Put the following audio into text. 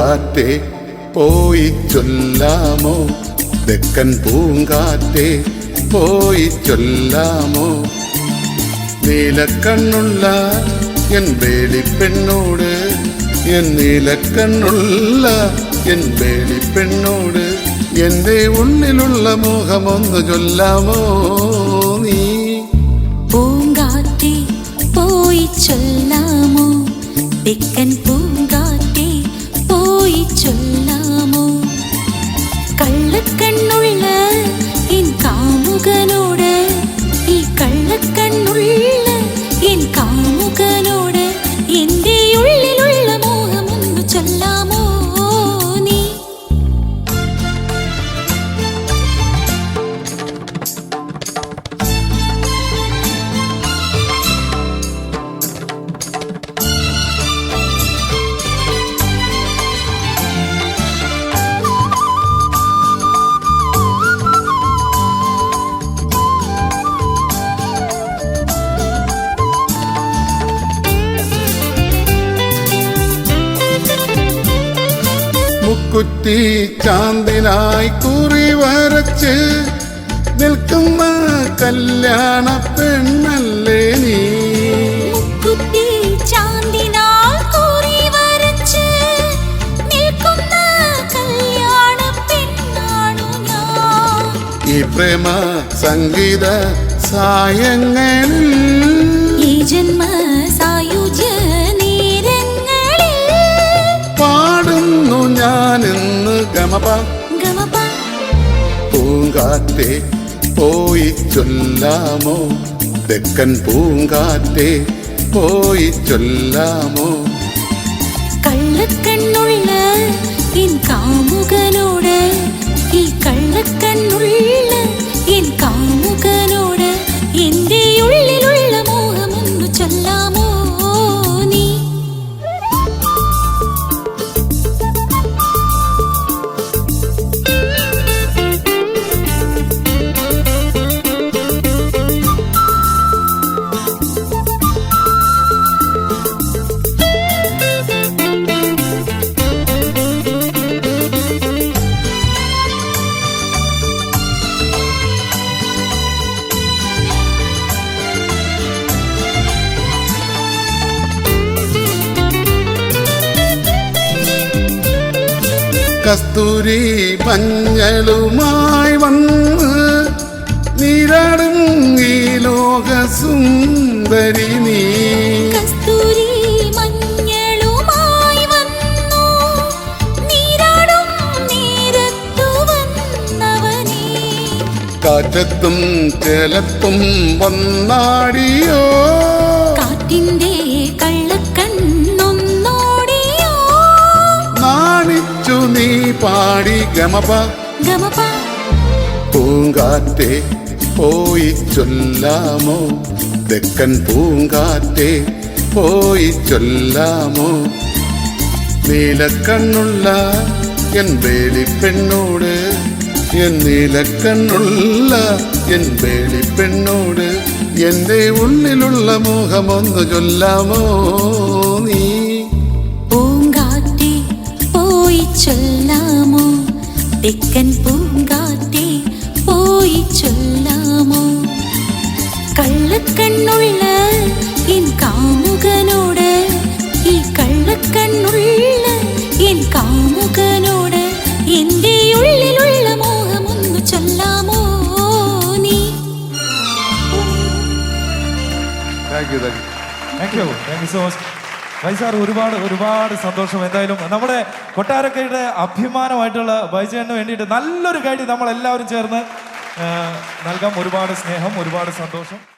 പൂങ്കാറ്റേ പോയി ചൊല്ലാമോ, തെക്കൻ പൂങ്കാറ്റേ പോയി ചൊല്ലാമോ, നീലക്കണ്ണുള്ള എൻ വേളിപ്പെണ്ണോട്, എൻ നീലക്കണ്ണുള്ള എൻ വേളിപ്പെണ്ണോട് എന്റെ ഉള്ളിലുള്ള മോഹമൊന്ന് ചൊല്ലാമോ നീ. പൂങ്കാറ്റേ പോയി ചൊല്ലാമോ, തെക്കൻ പൂങ്കാറ്റേ പോയി ചൊല്ലാമോ, കള്ളക്കണ്ണുള്ള എൻ കാമുകനോട്, ഈ കള്ളക്കണ്ണുള്ള എൻ കാമുകനോട് എന്റെ ഉള്ളിലുള്ള മോഹമൊന്ന് ചൊല്ലാമോ നീ. മുക്കുറ്റി ചാന്തിനായി കുറി വരച്ച് നിൽക്കുന്ന കല്യാണ പെണ്ണല്ലേ നീ. മുക്കുറ്റി ചാന്തിനായി കുറി വരച്ച് നിൽക്കുന്ന കല്യാണ പെണ്ണാണു ഞാൻ. ഈ പ്രേമ സംഗീത സായങ്ങളിൽ, ഈ ജന്മ സായുജ്യ നേരങ്ങളിൽ പാടുന്നു ഞാനിന്ന് ഗമപ ഗമപ. പൂങ്കാറ്റേ പോയി ചൊല്ലാമോ, തെക്കൻ പൂങ്കാറ്റേ പോയി ചൊല്ലാമോ, കള്ളക്കണ്ണുള്ള എൻ കാമുകനോട്, ഈ കള്ളക്കണ്ണുള്ള എൻ കാമുകനോട് എന്റെ ഉള്ളിലുള്ള മോഹമൊന്നു ചൊല്ലാമോ നീ. കസ്തൂരി മഞ്ഞളുമായി വന്ന് നീരാടും ഈ ലോക സുന്ദരി നീ. കസ്തൂരി മഞ്ഞളുമായി വന്നു നീരാടും നേരത്തു വന്നവനേ, കാറ്റത്തും ചേലത്തും വന്നാടിയോ, കാറ്റിന്റെ കള്ളക്കണ്ണൊന്നോടിയോ, നാണിച്ചു നീ പാടി ഗമപ ഗമപ. പൂങ്കാറ്റേ പോയി ചൊല്ലാമോ, തെക്കൻ പൂങ്കാറ്റേ പോയി ചൊല്ലാമോ, നീലക്കണ്ണുള്ള എൻ വേളിപ്പെണ്ണോട്, എൻ നീലക്കണ്ണുള്ള എൻ വേളിപ്പെണ്ണോട് എന്റെ ഉള്ളിലുള്ള മോഹമൊന്ന് ചൊല്ലാമോ നീ. പൂങ്കാറ്റേ പോയി ചൊല്ലാമോ, തെക്കൻ പൂങ്കാറ്റേ പോയി ചൊല്ലാമോ, കള്ളക്കണ്ണുള്ള എൻ കാമുകനോട്, ഈ കള്ളക്കണ്ണുള്ള എൻ കാമുകനോട് എന്റെ ഉള്ളിലുള്ള മോഹമൊന്നു ചൊല്ലാമോ നീ. താങ്ക് യു സോ മച്ച് ബൈസാർ. ഒരുപാട് സന്തോഷം. എന്തായാലും നമ്മുടെ കൊട്ടാരക്കരയുടെ അഭിമാനമായിട്ടുള്ള ബൈജേട്ടന് വേണ്ടിയിട്ട് നല്ലൊരു ഗൈഡ് നമ്മളെല്ലാവരും ചേർന്ന് നൽകാം. ഒരുപാട് സ്നേഹം, ഒരുപാട് സന്തോഷം.